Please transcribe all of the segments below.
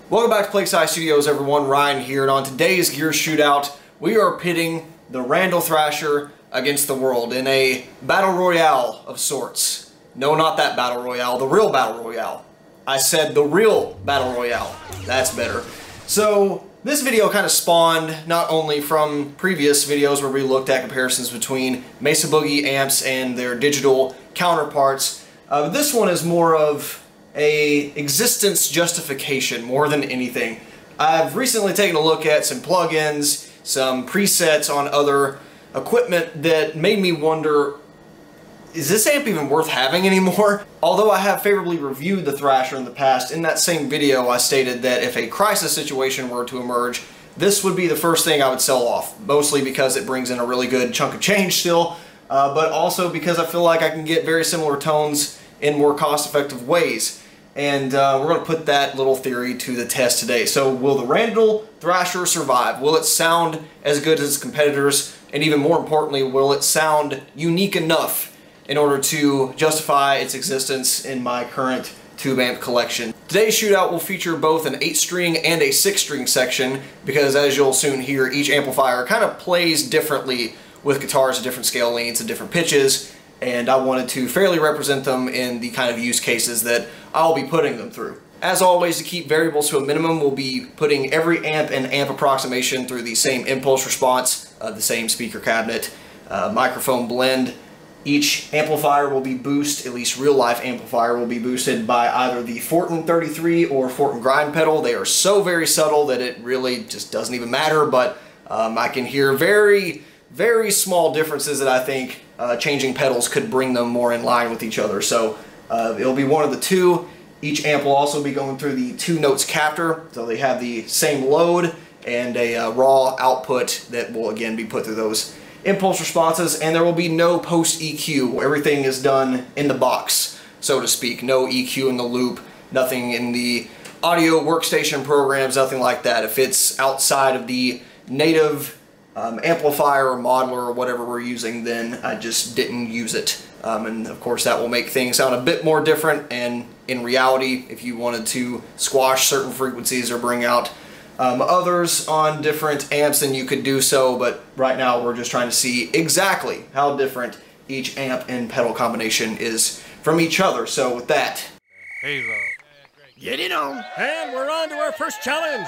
Welcome back to Lakeside Studios, everyone. Ryan here, and on today's Gear Shootout, we are pitting the Randall Thrasher against the world in a battle royale of sorts. No, not that battle royale, the real battle royale. I said the real battle royale. That's better. So this video kind of spawned not only from previous videos where we looked at comparisons between Mesa Boogie amps and their digital counterparts. This one is more of a existence justification more than anything. I've recently taken a look at some plugins, some presets on other equipment that made me wonder, is this amp even worth having anymore? Although I have favorably reviewed the Thrasher in the past, in that same video I stated that if a crisis situation were to emerge, this would be the first thing I would sell off, mostly because it brings in a really good chunk of change still, but also because I feel like I can get very similar tones in more cost-effective ways. And we're going to put that little theory to the test today. So will the Randall Thrasher survive? Will it sound as good as its competitors? And even more importantly, will it sound unique enough in order to justify its existence in my current tube amp collection? Today's shootout will feature both an 8-string and a 6-string section, because as you'll soon hear, each amplifier kind of plays differently with guitars at different scale lengths and different pitches, and I wanted to fairly represent them in the kind of use cases that I'll be putting them through. As always, to keep variables to a minimum, we'll be putting every amp and amp approximation through the same impulse response, the same speaker cabinet, microphone blend. Each amplifier will be boosted, at least real-life amplifier will be boosted by either the Fortin 33 or Fortin grind pedal. They are so very subtle that it really just doesn't even matter, but I can hear very, very small differences that I think changing pedals could bring them more in line with each other. So it'll be one of the two. Each amp will also be going through the 2 notes captor, so they have the same load and a raw output that will again be put through those impulse responses, and there will be no post EQ. Everything is done in the box, so to speak. No EQ in the loop, nothing in the audio workstation programs, nothing like that. If it's outside of the native amplifier or modeler or whatever we're using, then I just didn't use it. And of course that will make things sound a bit more different, and in reality, if you wanted to squash certain frequencies or bring out others on different amps, then you could do so, but right now we're just trying to see exactly how different each amp and pedal combination is from each other. So with that, Halo. Get it on! And we're on to our first challenge!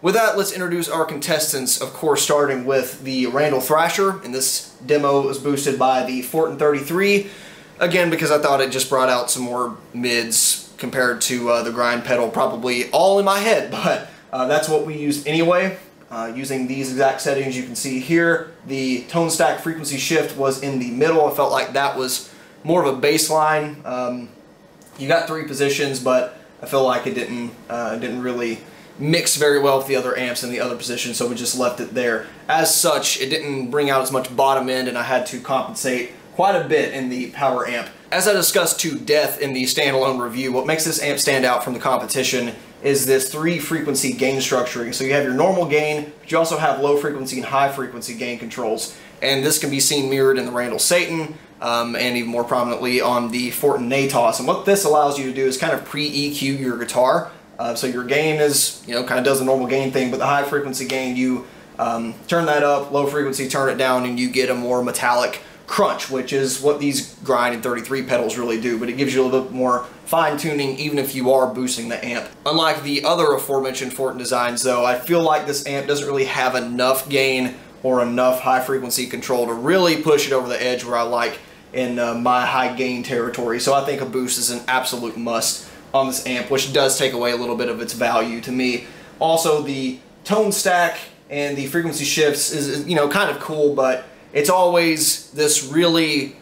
With that, let's introduce our contestants, of course starting with the Randall Thrasher, and this demo was boosted by the Fortin 33, again because I thought it just brought out some more mids compared to the grind pedal, probably all in my head, but that's what we used anyway. Using these exact settings you can see here, the tone stack frequency shift was in the middle. I felt like that was more of a baseline. You got 3 positions, but I feel like it didn't really mix very well with the other amps in the other position, so we just left it there. As such, it didn't bring out as much bottom end, and I had to compensate quite a bit in the power amp. As I discussed to death in the standalone review, what makes this amp stand out from the competition is this 3-frequency gain structuring. So you have your normal gain, but you also have low frequency and high frequency gain controls. And this can be seen mirrored in the Randall Satan, and even more prominently on the Fortin Natos. And what this allows you to do is kind of pre-EQ your guitar. So your gain is, kind of does the normal gain thing, but the high frequency gain, you turn that up, low frequency, turn it down, and you get a more metallic crunch, which is what these grind and 33 pedals really do, but it gives you a little bit more fine tuning even if you are boosting the amp. Unlike the other aforementioned Fortin designs though, I feel like this amp doesn't really have enough gain or enough high frequency control to really push it over the edge where I like in my high gain territory. So I think a boost is an absolute must on this amp, which does take away a little bit of its value to me. Also, the tone stack and the frequency shifts is kind of cool, but it's always this really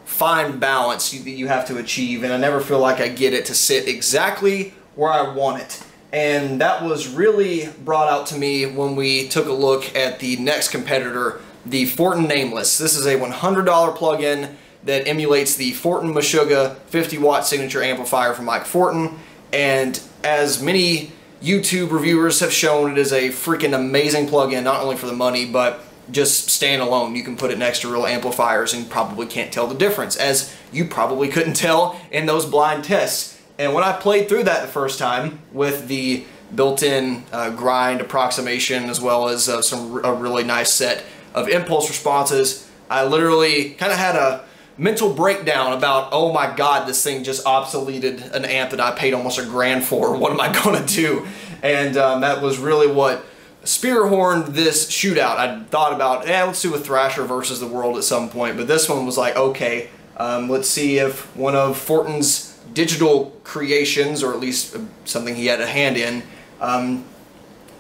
fine balance you have to achieve, and I never feel like I get it to sit exactly where I want it. And that was really brought out to me when we took a look at the next competitor, the Fortin Nameless. This is a $100 plug-in that emulates the Fortin Meshuggah 50-watt signature amplifier from Mike Fortin, and as many YouTube reviewers have shown, it is a freaking amazing plug-in, not only for the money, but just standalone. You can put it next to real amplifiers and probably can't tell the difference, as you probably couldn't tell in those blind tests. And when I played through that the first time with the built-in grind approximation, as well as a really nice set of impulse responses, I literally kind of had a mental breakdown about, oh my god, this thing just obsoleted an amp that I paid almost $1,000 for. What am I gonna do? And that was really what spearhorned this shootout. I thought about, let's do a Thrasher versus the World at some point, but this one was like, okay, let's see if one of Fortin's digital creations, or at least something he had a hand in,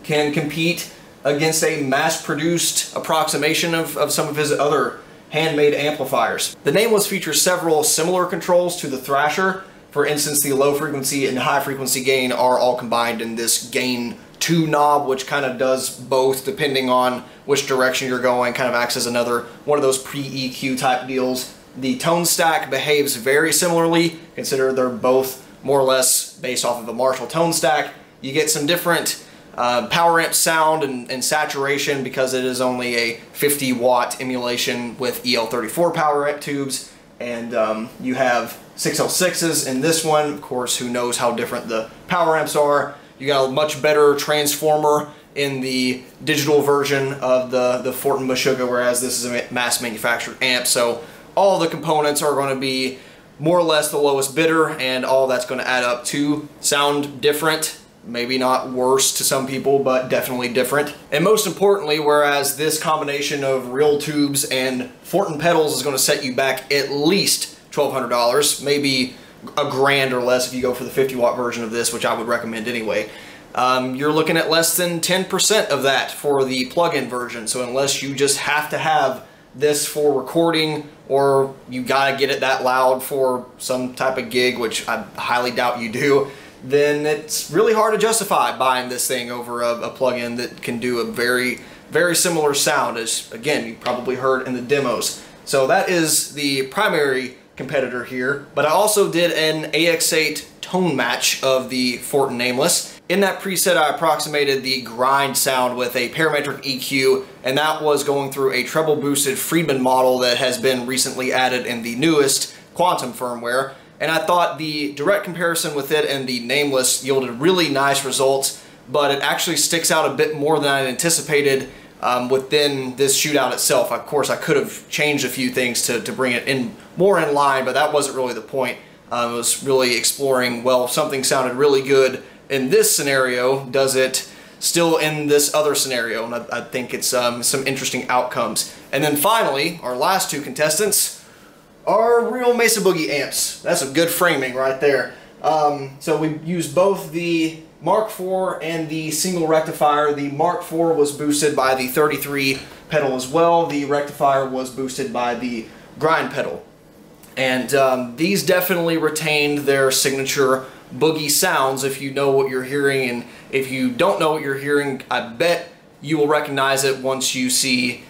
can compete against a mass-produced approximation of some of his other handmade amplifiers. The Nameless features several similar controls to the Thrasher. For instance, the low frequency and high frequency gain are all combined in this gain 2 knob, which kind of does both depending on which direction you're going, kind of acts as another one of those pre-EQ type deals. The tone stack behaves very similarly. Consider they're both more or less based off of a Marshall tone stack. You get some different power amp sound and saturation because it is only a 50-watt emulation with EL34 power amp tubes, and you have 6L6s in this one. Of course, who knows how different the power amps are. You got a much better transformer in the digital version of the Fortin Meshuggah, whereas this is a mass manufactured amp. So all the components are going to be more or less the lowest bidder, and all that's going to add up to sound different. Maybe not worse to some people, but definitely different. And most importantly, whereas this combination of real tubes and Fortin pedals is going to set you back at least $1,200, maybe $1,000 or less if you go for the 50-watt version of this, which I would recommend anyway. You're looking at less than 10% of that for the plug-in version. So unless you just have to have this for recording, or you gotta get it that loud for some type of gig, which I highly doubt you do, then it's really hard to justify buying this thing over a plug-in that can do a very, very similar sound, as again you probably heard in the demos. So that is the primary competitor here, but I also did an AX8 tone match of the Fortin Nameless. In that preset, I approximated the grind sound with a parametric EQ, and that was going through a treble boosted Friedman model that has been recently added in the newest Quantum firmware. And I thought the direct comparison with it and the Nameless yielded really nice results, but it actually sticks out a bit more than I anticipated within this shootout itself. Of course, I could have changed a few things to bring it in more in line, but that wasn't really the point. I was really exploring, well, if something sounded really good in this scenario, does it still in this other scenario? And I think it's some interesting outcomes. And then finally, our last two contestants are real Mesa Boogie amps. That's a good framing right there. So we used both the Mark IV and the single rectifier. The Mark IV was boosted by the 33 pedal as well. The rectifier was boosted by the grind pedal. And these definitely retained their signature boogie sounds if you know what you're hearing, and if you don't know what you're hearing, I bet you will recognize it once you see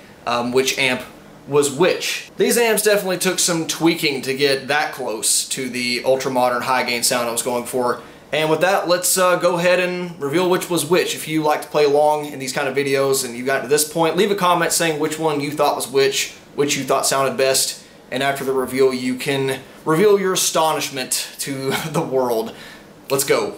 which amp was which. These amps definitely took some tweaking to get that close to the ultra modern high gain sound I was going for. And with that, let's go ahead and reveal which was which. If you like to play along in these kind of videos and you got to this point, leave a comment saying which one you thought was which you thought sounded best, and after the reveal you can reveal your astonishment to the world. Let's go.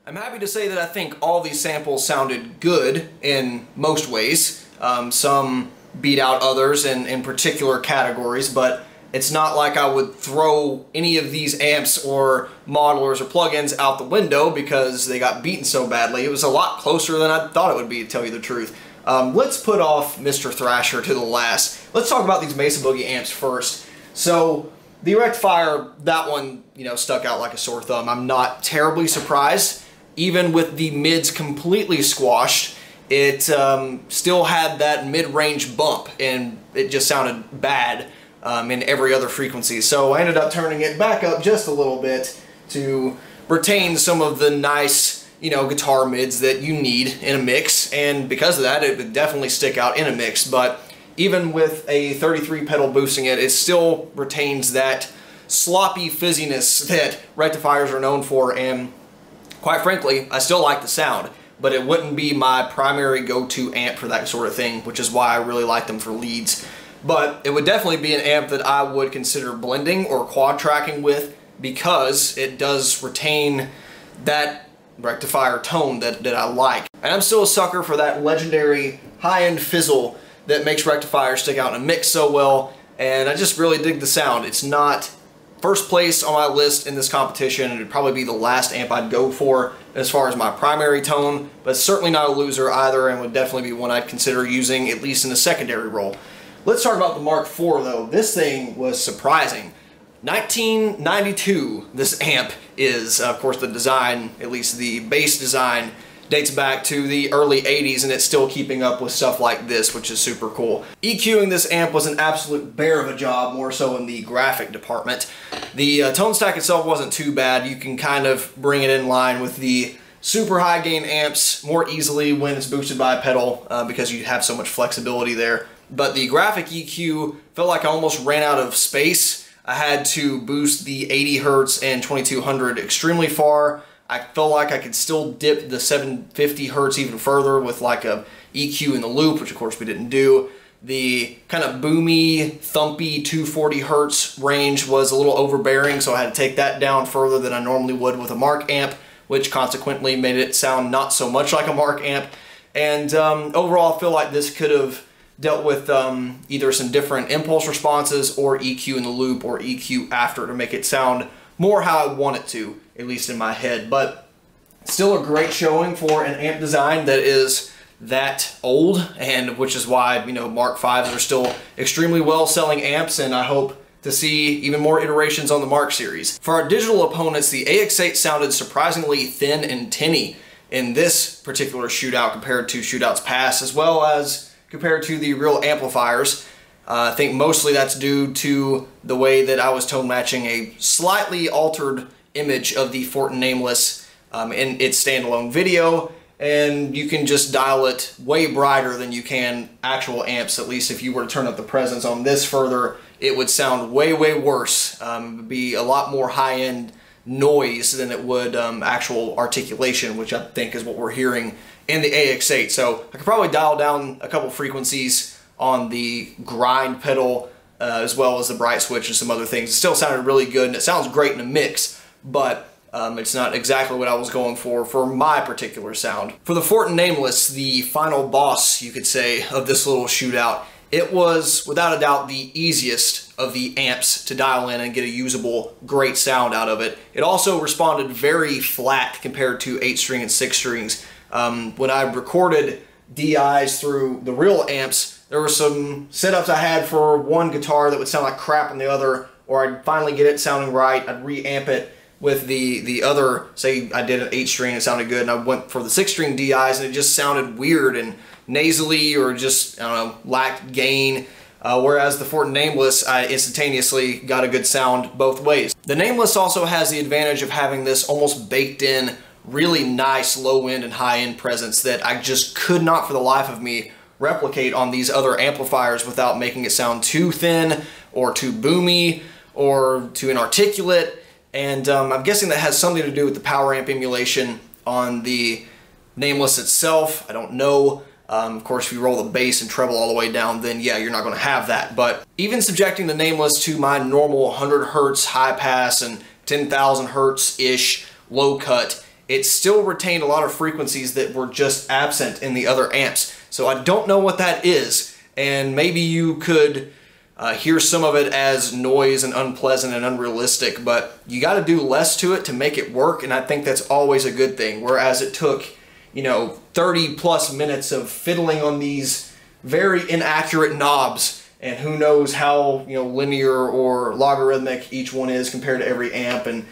I'm happy to say that I think all these samples sounded good in most ways. Some beat out others in particular categories, but it's not like I would throw any of these amps or modelers or plugins out the window because they got beaten so badly. It was a lot closer than I thought it would be, to tell you the truth. Let's put off Mr. Thrasher to the last. Let's talk about these Mesa Boogie amps first. So the Rectifier, that one, you know, stuck out like a sore thumb. I'm not terribly surprised. Even with the mids completely squashed, it still had that mid-range bump, and it just sounded bad in every other frequency. So I ended up turning it back up just a little bit to retain some of the nice, you know, guitar mids that you need in a mix, and because of that, it would definitely stick out in a mix. But even with a 33 pedal boosting it, it still retains that sloppy fizziness that rectifiers are known for, and quite frankly, I still like the sound, but it wouldn't be my primary go-to amp for that sort of thing, which is why I really like them for leads. But it would definitely be an amp that I would consider blending or quad tracking with, because it does retain that rectifier tone that I like. And I'm still a sucker for that legendary high-end fizzle that makes rectifiers stick out in a mix so well, and I just really dig the sound. It's not first place on my list in this competition, and it'd probably be the last amp I'd go for as far as my primary tone, but it's certainly not a loser either, and would definitely be one I'd consider using at least in a secondary role. Let's talk about the Mark IV though. This thing was surprising. 1992 this amp is. Of course the design, at least the base design, dates back to the early 80s, and it's still keeping up with stuff like this, which is super cool. EQing this amp was an absolute bear of a job, more so in the graphic department. The tone stack itself wasn't too bad. You can kind of bring it in line with the super high gain amps more easily when it's boosted by a pedal because you have so much flexibility there. But the graphic EQ felt like I almost ran out of space. I had to boost the 80 Hertz and 2200 extremely far. I felt like I could still dip the 750 Hertz even further with like a EQ in the loop, which of course we didn't do. The kind of boomy, thumpy 240 Hertz range was a little overbearing, so I had to take that down further than I normally would with a Mark amp, which consequently made it sound not so much like a Mark amp. And overall, I feel like this could have dealt with either some different impulse responses or EQ in the loop or EQ after to make it sound more how I want it to, at least in my head. But still a great showing for an amp design that is that old, and which is why, you know, Mark V's are still extremely well selling amps, and I hope to see even more iterations on the Mark series. For our digital opponents, the AX8 sounded surprisingly thin and tinny in this particular shootout compared to shootouts past, as well as compared to the real amplifiers. I think mostly that's due to the way that I was tone matching a slightly altered image of the Fortin Nameless in its standalone video, and you can just dial it way brighter than you can actual amps. At least if you were to turn up the presence on this further, it would sound way, way worse. It would be a lot more high-end noise than it would actual articulation, which I think is what we're hearing in the AX8. So I could probably dial down a couple frequencies on the grind pedal, as well as the bright switch and some other things. It still sounded really good, and it sounds great in a mix, but it's not exactly what I was going for my particular sound. For the Fortin Nameless, the final boss, you could say, of this little shootout, it was without a doubt the easiest of the amps to dial in and get a usable, great sound out of it. It also responded very flat compared to 8-string and 6 strings. When I recorded DIs through the real amps, there were some setups I had for one guitar that would sound like crap on the other, or I'd finally get it sounding right, I'd reamp it with the other, say I did an 8-string, it sounded good, and I went for the 6-string DIs and it just sounded weird and nasally, or just, I don't know, lacked gain. Whereas the Fortin Nameless, I instantaneously got a good sound both ways. The Nameless also has the advantage of having this almost baked in, really nice low end and high end presence that I just could not for the life of me replicate on these other amplifiers without making it sound too thin or too boomy or too inarticulate. And I'm guessing that has something to do with the power amp emulation on the Nameless itself. I don't know. Of course, if you roll the bass and treble all the way down, then yeah, you're not going to have that. But even subjecting the Nameless to my normal 100 Hertz high pass and 10,000 Hertz-ish low cut, it still retained a lot of frequencies that were just absent in the other amps. So I don't know what that is, and maybe you could hear some of it as noise and unpleasant and unrealistic, but you got to do less to it to make it work, and I think that's always a good thing. Whereas it took, you know, 30 plus minutes of fiddling on these very inaccurate knobs, and who knows how, you know, linear or logarithmic each one is compared to every amp. And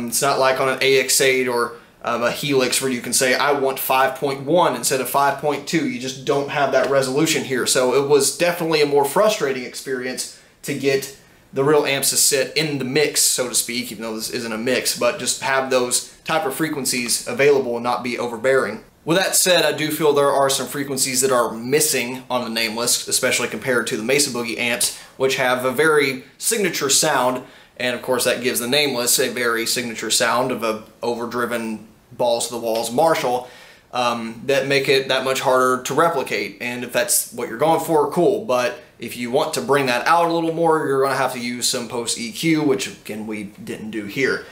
it's not like on an AX8 or a Helix where you can say I want 5.1 instead of 5.2. You just don't have that resolution here. So it was definitely a more frustrating experience to get the real amps to sit in the mix, so to speak, even though this isn't a mix, but just have those type of frequencies available and not be overbearing. With that said, I do feel there are some frequencies that are missing on the Nameless, especially compared to the Mesa Boogie amps, which have a very signature sound, and of course that gives the Nameless a very signature sound of a overdriven balls to the walls Marshall, that make it that much harder to replicate. And if that's what you're going for, cool. But if you want to bring that out a little more, you're going to have to use some post EQ, which again we didn't do here.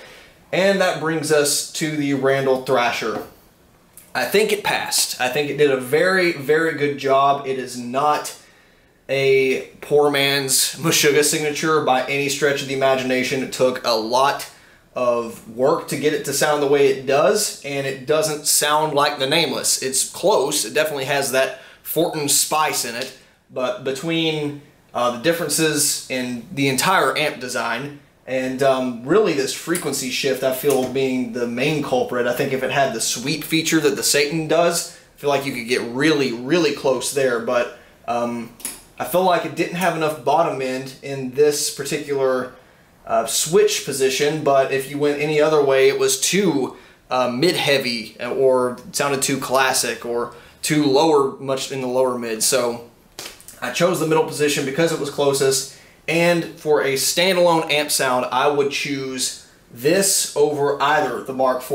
And that brings us to the Randall Thrasher. I think it passed. I think it did a very, very good job. It is not a poor man's Meshuggah signature by any stretch of the imagination. It took a lot of work to get it to sound the way it does, and it doesn't sound like the Nameless. It's close. It definitely has that Fortin spice in it, but between the differences in the entire amp design and really this frequency shift, I feel being the main culprit. I think if it had the sweep feature that the Satan does, I feel like you could get really, really close there, but I feel like it didn't have enough bottom end in this particular switch position. But if you went any other way, it was too mid-heavy, or sounded too classic, or too lower, much in the lower mid. So I chose the middle position because it was closest. And for a standalone amp sound, I would choose this over either the Mark IV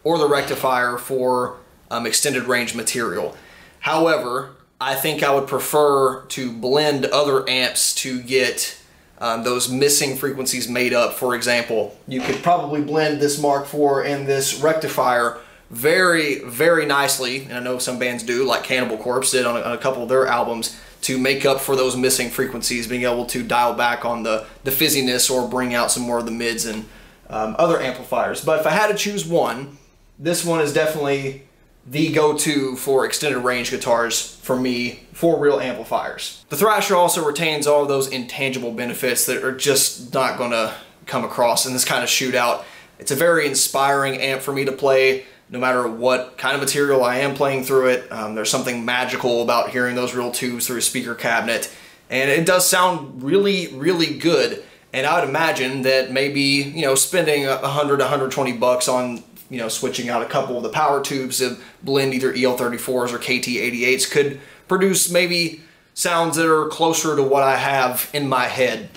or the rectifier for extended range material. However, I think I would prefer to blend other amps to get those missing frequencies made up. For example, you could probably blend this Mark IV and this rectifier very, very nicely, and I know some bands do, like Cannibal Corpse did on a couple of their albums, to make up for those missing frequencies, being able to dial back on the fizziness or bring out some more of the mids and other amplifiers. But if I had to choose one, this one is definitely the go-to for extended range guitars for me, for real amplifiers. The Thrasher also retains all of those intangible benefits that are just not going to come across in this kind of shootout. It's a very inspiring amp for me to play, no matter what kind of material I am playing through it. There's something magical about hearing those real tubes through a speaker cabinet, and it does sound really, really good. And I would imagine that maybe, you know, spending $100, $120 on, you know, switching out a couple of the power tubes to blend either EL34s or KT88s could produce maybe sounds that are closer to what I have in my head.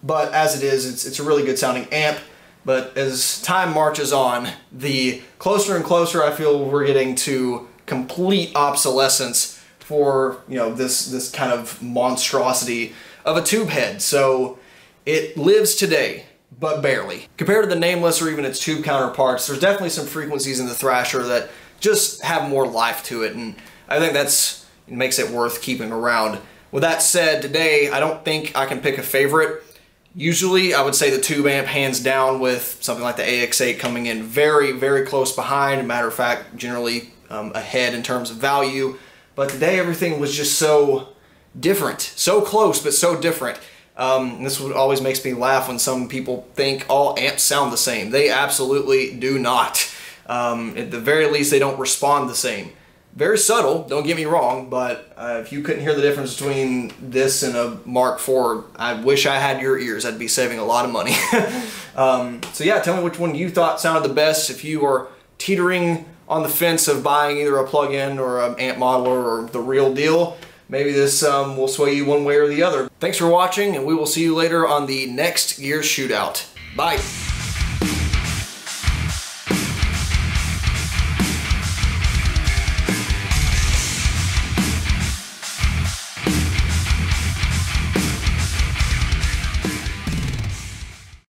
But as it is, it's a really good sounding amp. But as time marches on, the closer and closer I feel we're getting to complete obsolescence for, you know, this kind of monstrosity of a tube head. So it lives today, but barely. Compared to the Nameless or even its tube counterparts, there's definitely some frequencies in the Thrasher that just have more life to it, and I think it makes it worth keeping around. With that said, today I don't think I can pick a favorite. Usually I would say the tube amp hands down, with something like the AX8 coming in very, very close behind. Matter of fact, generally ahead in terms of value. But today everything was just so different. So close, but so different. And this always makes me laugh when some people think all amps sound the same. They absolutely do not. At the very least, they don't respond the same. Very subtle, don't get me wrong, but if you couldn't hear the difference between this and a Mark IV, I wish I had your ears. I'd be saving a lot of money. So yeah, tell me which one you thought sounded the best. If you are teetering on the fence of buying either a plug-in or an amp modeler or the real deal, maybe this will sway you one way or the other. Thanks for watching, and we will see you later on the next Gear Shootout. Bye.